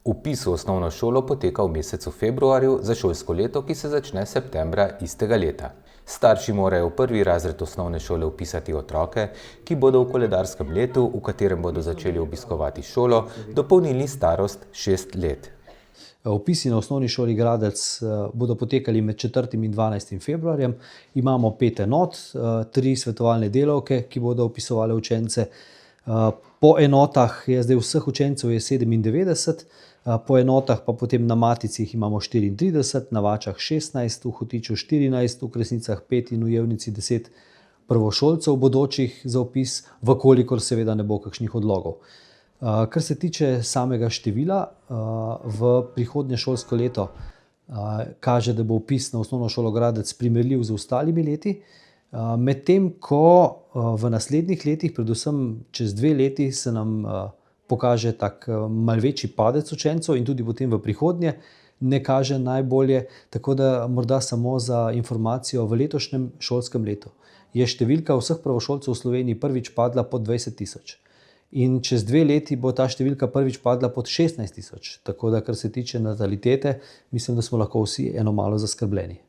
Vpis v osnovno šolo poteka v mesecu februarju za šolsko leto, ki se začne septembra istega leta. Starši morajo v prvi razred osnovne šole vpisati otroke, ki bodo v koledarskem letu, v katerem bodo začeli obiskovati šolo, dopolnili starost 6 let. Vpisi na osnovni šoli Gradec bodo potekali med 4. in 12. februarjem. Imamo 5 enot, 3 svetovalne delavke, ki bodo vpisovali učence. Po enotah je zdaj vseh učencev je 97, po enotah pa potem na Maticih imamo 34, na Vačah 16, v Hotiču 14, v Kresnicah 5 in v Jevnici 10 prvošolcev bodočih za vpis, vkolikor seveda ne bo kakšnih odlogov. Kar se tiče samega števila, v prihodnje šolsko leto kaže, da bo vpis na osnovno šolo Gradec primerljiv z ostalimi leti, medtem ko v naslednjih letih, predvsem čez 2 leti, se nam pokaže tak malo večji padec učencev in tudi potem v prihodnje ne kaže najbolje, tako da morda samo za informacijo, v letošnjem šolskem letu je številka vseh prvošolcev v Sloveniji prvič padla pod 20 tisoč. In čez 2 leti bo ta številka prvič padla pod 16 tisoč. Tako da, kar se tiče natalitete, mislim, da smo lahko vsi eno malo zaskrbljeni.